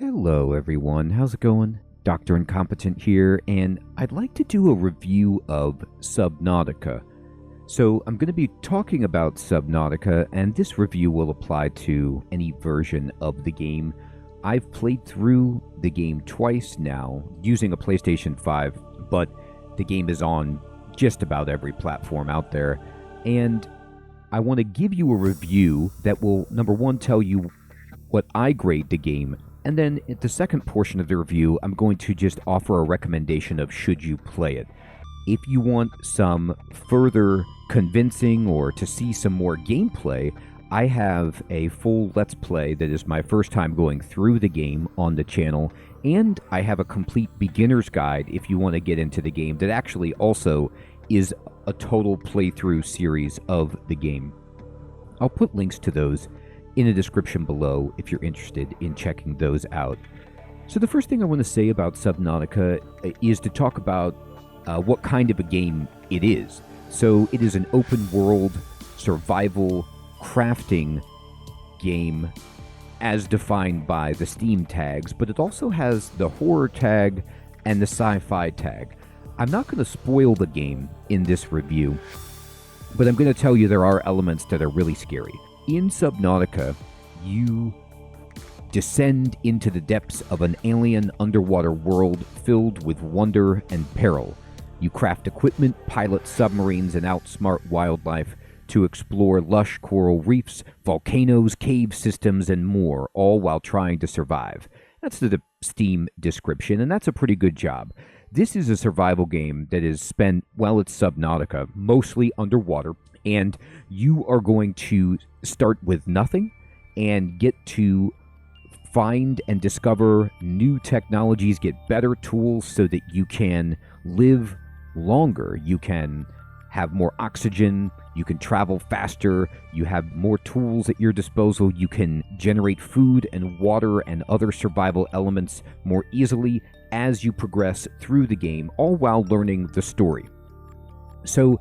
Hello everyone, how's it going? Dr. Incompetent here, and I'd like to do a review of Subnautica. So I'm going to be talking about Subnautica, and this review will apply to any version of the game. I've played through the game twice now, using a PlayStation 5, but the game is on just about every platform out there, and I want to give you a review that will, number one, tell you what I grade the game. And then at the second portion of the review, I'm going to just offer a recommendation of should you play it. If you want some further convincing or to see some more gameplay, I have a full Let's Play that is my first time going through the game on the channel, and I have a complete beginner's guide if you want to get into the game that actually also is a total playthrough series of the game. I'll put links to those in the description below if you're interested in checking those out. So the first thing I want to say about Subnautica is to talk about what kind of a game it is. So it is an open world survival crafting game as defined by the Steam tags, but it also has the horror tag and the sci-fi tag. I'm not going to spoil the game in this review, but I'm going to tell you there are elements that are really scary. In Subnautica, you descend into the depths of an alien underwater world filled with wonder and peril. You craft equipment, pilot submarines, and outsmart wildlife to explore lush coral reefs, volcanoes, cave systems, and more, all while trying to survive. That's the Steam description, and that's a pretty good job. This is a survival game that is spent, well, it's Subnautica, mostly underwater, and you are going to start with nothing and get to find and discover new technologies, get better tools so that you can live longer. You can have more oxygen, you can travel faster, you have more tools at your disposal, you can generate food and water and other survival elements more easily as you progress through the game, all while learning the story. So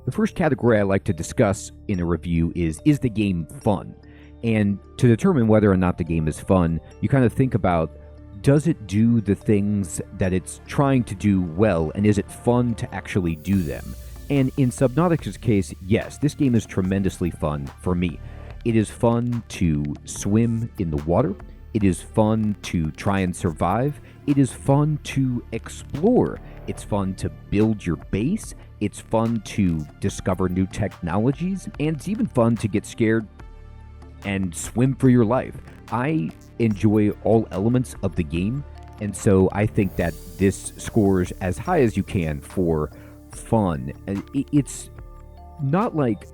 the first category I like to discuss in a review is the game fun? And to determine whether or not the game is fun, you kind of think about, does it do the things that it's trying to do well, and is it fun to actually do them? And in Subnautica's case, yes, this game is tremendously fun for me. It is fun to swim in the water. It is fun to try and survive. It is fun to explore. It's fun to build your base. It's fun to discover new technologies. And it's even fun to get scared and swim for your life. I enjoy all elements of the game, and so I think that this scores as high as you can for fun. It's not like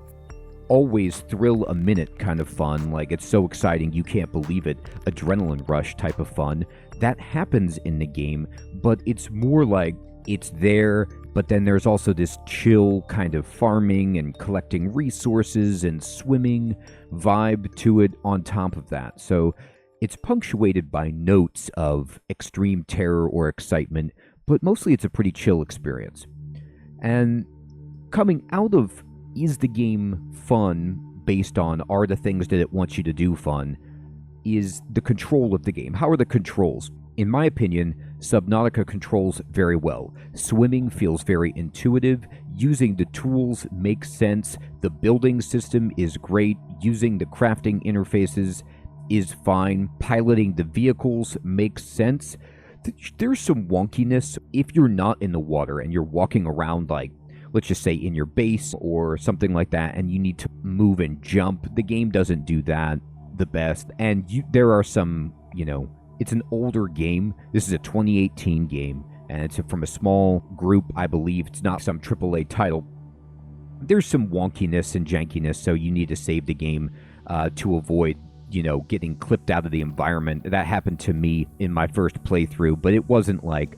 always thrill a minute kind of fun, like it's so exciting you can't believe it, adrenaline rush type of fun. That happens in the game, but it's more like it's there, but then there's also this chill kind of farming and collecting resources and swimming vibe to it on top of that. So it's punctuated by notes of extreme terror or excitement, but mostly it's a pretty chill experience. And coming out of, is the game fun based on, are the things that it wants you to do fun, is the control of the game. How are the controls? In my opinion, Subnautica controls very well. Swimming feels very intuitive. Using the tools makes sense. The building system is great. Using the crafting interfaces is fine. Piloting the vehicles makes sense. There's some wonkiness if you're not in the water and you're walking around, like, let's just say in your base or something like that, and you need to move and jump. The game doesn't do that the best. And there are some, it's an older game. This is a 2018 game, and it's from a small group, I believe. It's not some AAA title. There's some wonkiness and jankiness, so you need to save the game to avoid, getting clipped out of the environment. That happened to me in my first playthrough, but it wasn't like,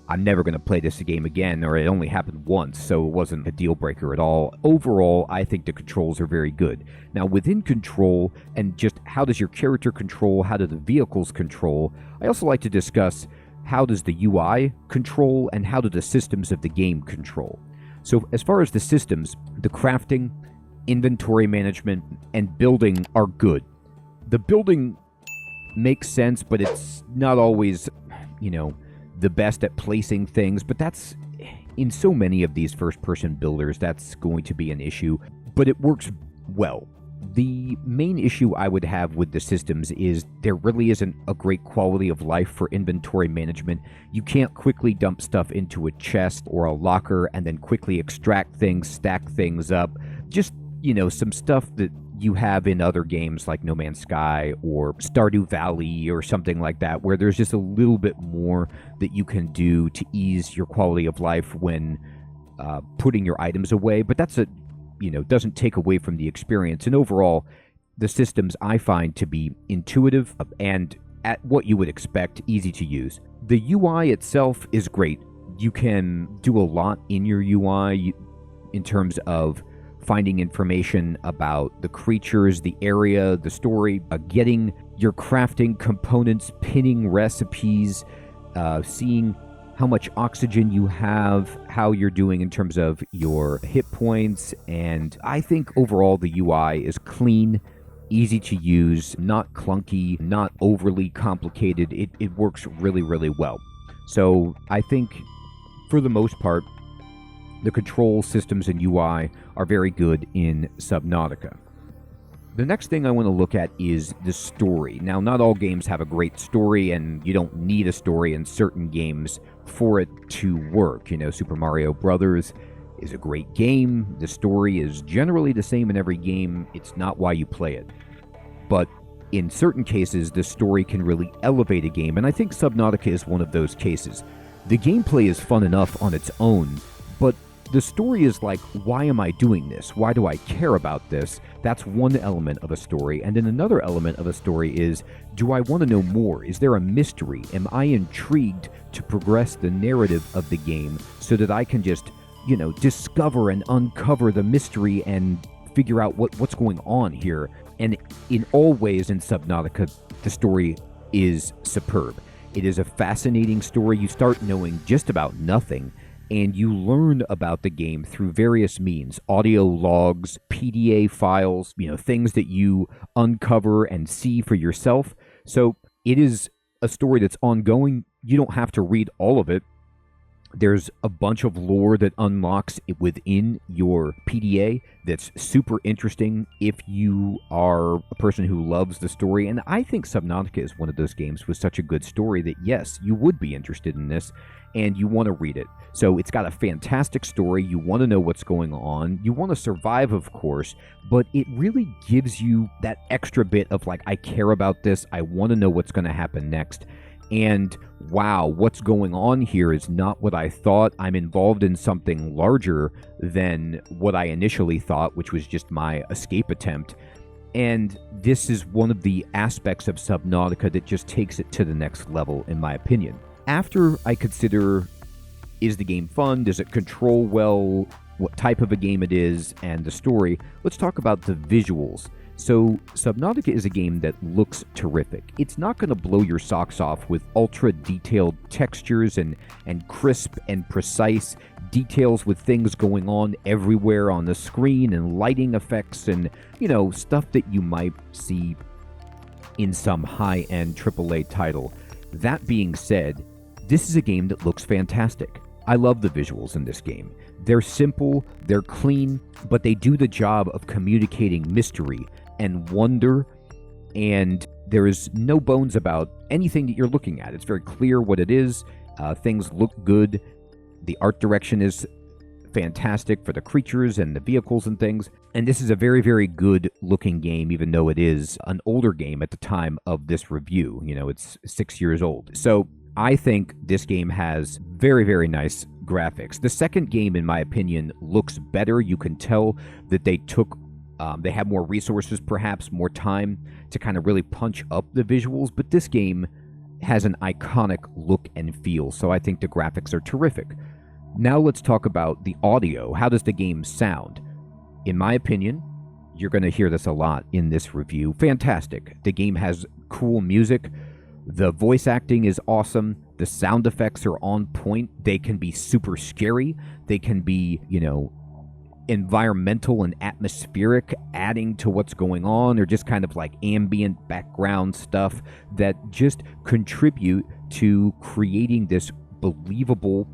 I'm never going to play this game again, or it only happened once, so it wasn't a deal breaker at all. Overall, I think the controls are very good. Now, within control, and just how does your character control, how do the vehicles control, I also like to discuss how does the UI control, and how do the systems of the game control. So as far as the systems, the crafting, inventory management, and building are good. The building makes sense, but it's not always, the best at placing things. But that's, in so many of these first-person builders, that's going to be an issue. But it works well. The main issue I would have with the systems is there really isn't a great quality of life for inventory management. You can't quickly dump stuff into a chest or a locker and then quickly extract things, stack things up. Just, some stuff that you have in other games like No Man's Sky or Stardew Valley or something like that, where there's just a little bit more that you can do to ease your quality of life when putting your items away. But that's doesn't take away from the experience. And overall, the systems I find to be intuitive and at what you would expect, easy to use. The UI itself is great. You can do a lot in your UI in terms of finding information about the creatures, the area, the story, getting your crafting components, pinning recipes, seeing how much oxygen you have, how you're doing in terms of your hit points. And I think overall the UI is clean, easy to use, not clunky, not overly complicated. It works really, really well. So I think for the most part, the control systems and UI are very good in Subnautica. The next thing I want to look at is the story. Now, not all games have a great story, and you don't need a story in certain games for it to work. Super Mario Brothers is a great game. The story is generally the same in every game. It's not why you play it. But in certain cases, the story can really elevate a game, and I think Subnautica is one of those cases. The gameplay is fun enough on its own, but the story is like, why am I doing this? Why do I care about this? That's one element of a story. And then another element of a story is, do I want to know more? Is there a mystery? Am I intrigued to progress the narrative of the game so that I can just, discover and uncover the mystery and figure out what's going on here? And in all ways in Subnautica, the story is superb. It is a fascinating story. You start knowing just about nothing, and you learn about the game through various means: audio logs, PDA files, things that you uncover and see for yourself. So it is a story that's ongoing. You don't have to read all of it. There's a bunch of lore that unlocks within your PDA that's super interesting if you are a person who loves the story. And I think Subnautica is one of those games with such a good story that, yes, you would be interested in this and you want to read it. So it's got a fantastic story. You want to know what's going on. You want to survive, of course, but it really gives you that extra bit of like, I care about this. I want to know what's going to happen next. And wow, what's going on here is not what I thought. I'm involved in something larger than what I initially thought, which was just my escape attempt. And this is one of the aspects of Subnautica that just takes it to the next level, in my opinion. After I consider, is the game fun? Does it control well? What type of a game it is? And the story? Let's talk about the visuals. So Subnautica is a game that looks terrific. It's not going to blow your socks off with ultra-detailed textures and crisp and precise details with things going on everywhere on the screen and lighting effects and, stuff that you might see in some high-end AAA title. That being said, this is a game that looks fantastic. I love the visuals in this game. They're simple, they're clean, but they do the job of communicating mystery and wonder, and there is no bones about anything that you're looking at. It's very clear what it is. Things look good. The art direction is fantastic for the creatures and the vehicles and things. And this is a very, very good looking game, even though it is an older game at the time of this review. It's 6 years old. So I think this game has very, very nice graphics. The second game, in my opinion, looks better. You can tell that they have more resources, perhaps more time to kind of really punch up the visuals, but this game has an iconic look and feel, so I think the graphics are terrific. Now let's talk about the audio. How does the game sound? In my opinion, you're going to hear this a lot in this review. Fantastic. The game has cool music. The voice acting is awesome. The sound effects are on point. They can be super scary. They can be, environmental and atmospheric adding to what's going on, or just kind of like ambient background stuff that just contribute to creating this believable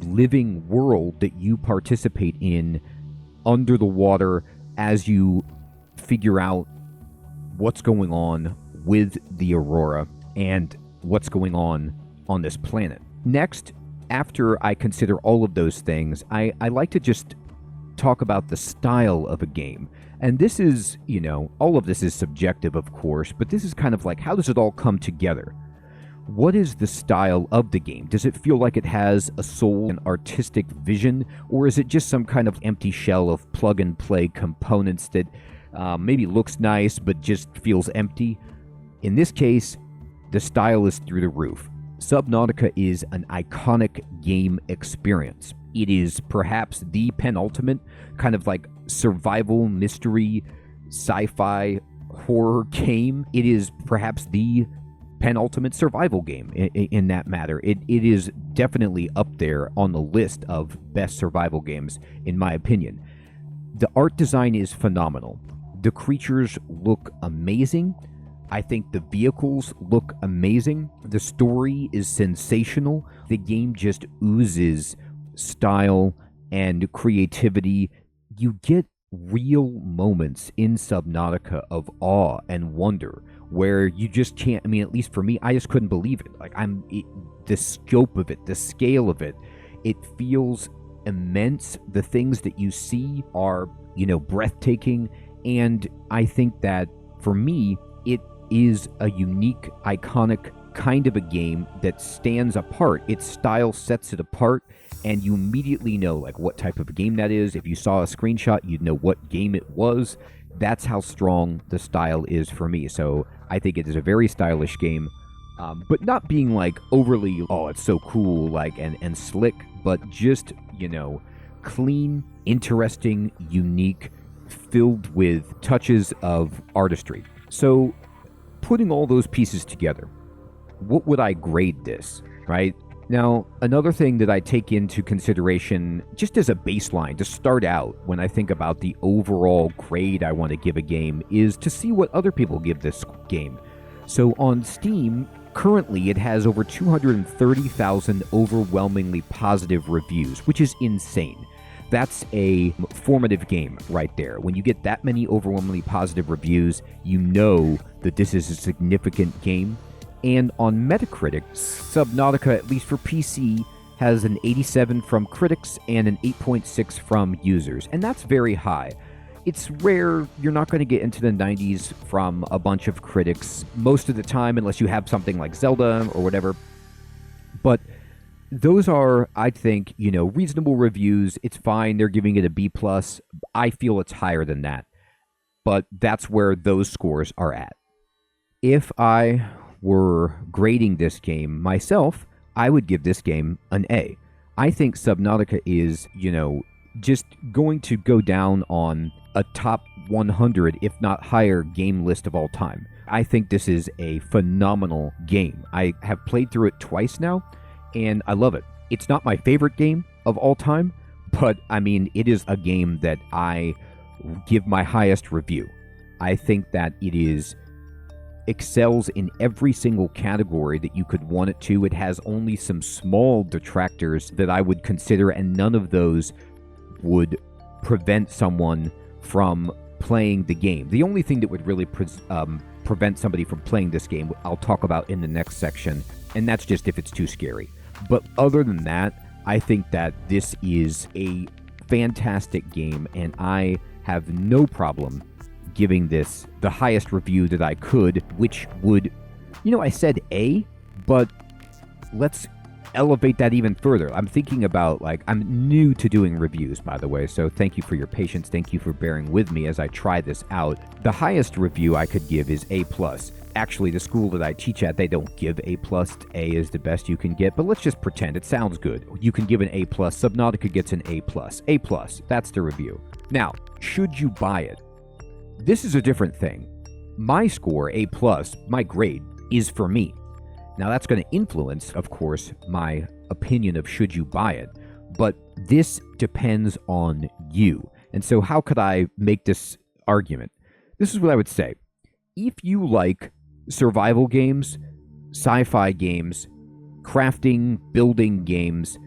living world that you participate in under the water as you figure out what's going on with the aurora and what's going on this planet. Next, after I consider all of those things, I like to just talk about the style of a game. And this is, all of this is subjective, of course, but this is kind of like, how does it all come together? What is the style of the game? Does it feel like it has a soul and artistic vision, or is it just some kind of empty shell of plug-and-play components that maybe looks nice but just feels empty? In this case, the style is through the roof. Subnautica is an iconic game experience. It is perhaps the penultimate kind of like survival mystery sci-fi horror game. It is perhaps the penultimate survival game in that matter. It is definitely up there on the list of best survival games, in my opinion. The art design is phenomenal. The creatures look amazing. I think the vehicles look amazing. The story is sensational. The game just oozes style and creativity. You get real moments in Subnautica of awe and wonder where you just can't, at least for me, I just couldn't believe it. Like, the scope of it, the scale of it, it feels immense. The things that you see are, breathtaking. And I think that for me, it is a unique, iconic kind of a game that stands apart. Its style sets it apart, and you immediately know like what type of a game that is. If you saw a screenshot, you'd know what game it was. That's how strong the style is for me. So I think it is a very stylish game, but not being like overly, oh, it's so cool, like, and slick, but just, clean, interesting, unique, filled with touches of artistry. So putting all those pieces together, what would I grade this, right? Now, another thing that I take into consideration just as a baseline to start out when I think about the overall grade I want to give a game is to see what other people give this game. So on Steam, currently it has over 230,000 overwhelmingly positive reviews, which is insane. That's a formative game right there. When you get that many overwhelmingly positive reviews, you know that this is a significant game. And on Metacritic, Subnautica, at least for PC, has an 87 from critics and an 8.6 from users. And that's very high. It's rare. You're not going to get into the 90s from a bunch of critics most of the time, unless you have something like Zelda or whatever. But those are, I think, reasonable reviews. It's fine. They're giving it a B+. I feel it's higher than that. But that's where those scores are at. If I were grading this game myself, I would give this game an A. I think Subnautica is, just going to go down on a top 100, if not higher, game list of all time. I think this is a phenomenal game. I have played through it twice now, and I love it. It's not my favorite game of all time, but it is a game that I give my highest review. I think that it excels in every single category that you could want it to. It has only some small detractors that I would consider, and none of those would prevent someone from playing the game. The only thing that would really prevent somebody from playing this game, I'll talk about in the next section, and that's just if it's too scary. But other than that, I think that this is a fantastic game, and I have no problem giving this the highest review that I could, which would, I said A, but let's elevate that even further. I'm thinking about, I'm new to doing reviews, by the way, so thank you for your patience. Thank you for bearing with me as I try this out. The highest review I could give is A+. Actually, the school that I teach at, they don't give A+. A is the best you can get, but let's just pretend it sounds good. You can give an A+. Subnautica gets an A+. A+, that's the review. Now, should you buy it? This is a different thing. My score, A+, my grade, is for me. Now, that's going to influence, of course, my opinion of should you buy it. but this depends on you. And so how could I make this argument? This is what I would say. If you like survival games, sci-fi games, crafting, building games,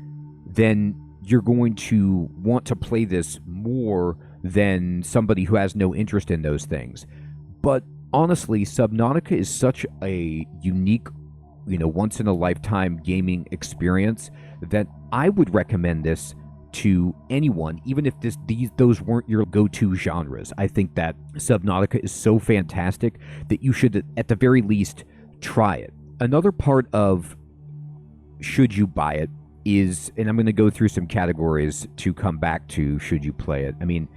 then you're going to want to play this more than somebody who has no interest in those things. But honestly, Subnautica is such a unique, once-in-a-lifetime gaming experience that I would recommend this to anyone, even if those weren't your go-to genres. I think that Subnautica is so fantastic that you should, at the very least, try it. Another part of should you buy it is, and I'm going to go through some categories to come back to should you play it. I mean,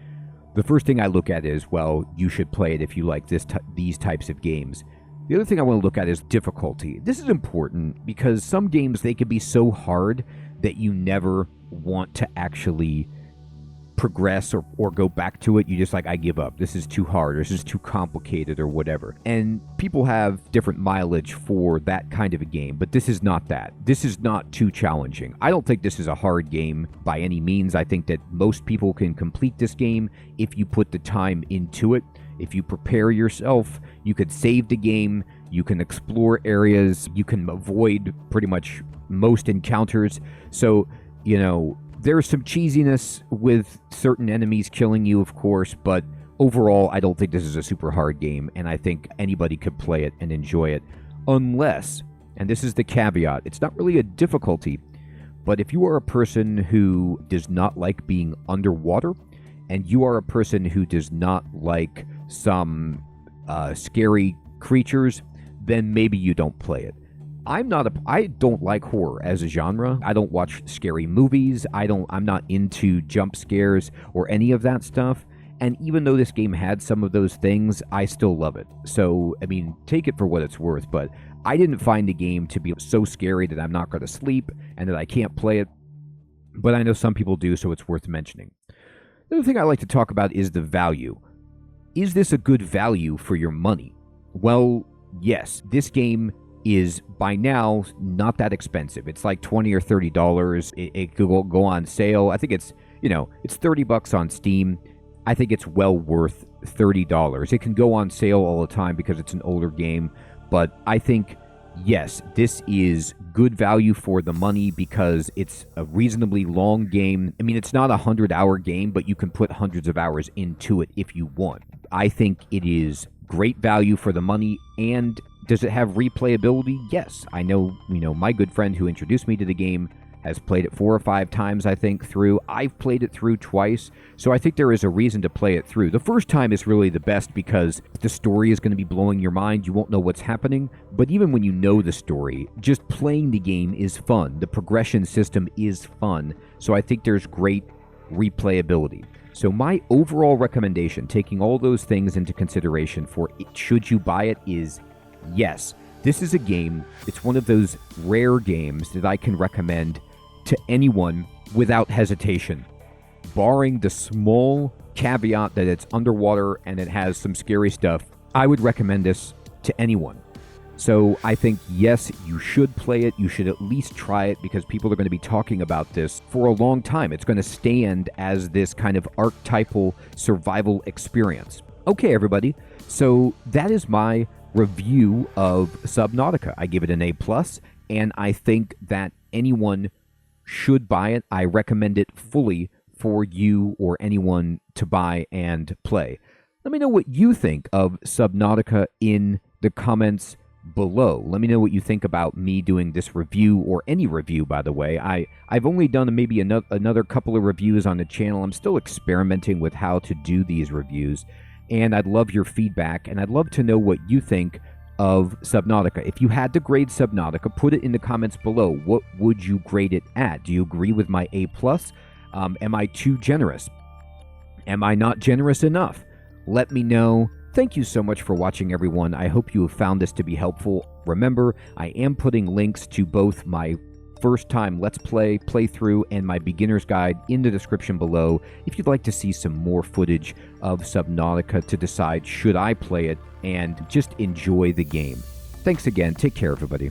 the first thing I look at is, well, you should play it if you like these types of games. The other thing I want to look at is difficulty. This is important because some games, they can be so hard that you never want to actually progress or go back to it. You just I give up. This is too hard, or this is too complicated, or whatever. And people have different mileage for that kind of a game, but this is not that. This is not too challenging. I don't think this is a hard game by any means. I think that most people can complete this game if you put the time into it. If you prepare yourself, you could save the game, you can explore areas, you can avoid pretty much most encounters. So, there's some cheesiness with certain enemies killing you, of course, but overall, I don't think this is a super hard game, and I think anybody could play it and enjoy it, unless, and this is the caveat, it's not really a difficulty, but if you are a person who does not like being underwater, and you are a person who does not like some scary creatures, then maybe you don't play it. I don't like horror as a genre. I don't watch scary movies. I'm not into jump scares or any of that stuff. And even though this game had some of those things, I still love it. So, I mean, take it for what it's worth, but I didn't find the game to be so scary that I'm not going to sleep and that I can't play it. But I know some people do, so it's worth mentioning. The other thing I like to talk about is the value. Is this a good value for your money? Well, yes. This game is by now not that expensive. It's like $20 or $30. It could go on sale. I think it's $30 on Steam. I think it's well worth $30. It can go on sale all the time because it's an older game, but I think, yes, this is good value for the money because it's a reasonably long game. I mean, it's not a 100-hour game, but you can put hundreds of hours into it if you want. I think it is great value for the money. And does it have replayability? Yes. I know, my good friend who introduced me to the game has played it 4 or 5 times, I think, through. I've played it through twice, so I think there is a reason to play it through. The first time is really the best because the story is going to be blowing your mind. You won't know what's happening, but even when you know the story, just playing the game is fun. The progression system is fun, so I think there's great replayability. So my overall recommendation, taking all those things into consideration for should you buy it, is yes. This is a game, it's one of those rare games that I can recommend to anyone without hesitation. Barring the small caveat that it's underwater and it has some scary stuff, I would recommend this to anyone. So I think, yes, you should play it. You should at least try it because people are going to be talking about this for a long time. It's going to stand as this kind of archetypal survival experience. Okay, everybody. So that is my review of Subnautica. I give it an A+, and I think that anyone should buy it. I recommend it fully for you or anyone to buy and play. Let me know what you think of Subnautica in the comments below. Let me know what you think about me doing this review, or any review, by the way. I've only done maybe another couple of reviews on the channel. I'm still experimenting with how to do these reviews, and I'd love your feedback, and I'd love to know what you think of Subnautica. If you had to grade Subnautica, put it in the comments below. What would you grade it at? Do you agree with my A+? Am I too generous? Am I not generous enough? Let me know. Thank you so much for watching, everyone. I hope you have found this to be helpful. Remember, I am putting links to both my first time Let's Play playthrough and my beginner's guide in the description below if you'd like to see some more footage of Subnautica to decide should I play it and just enjoy the game. Thanks again. Take care, everybody.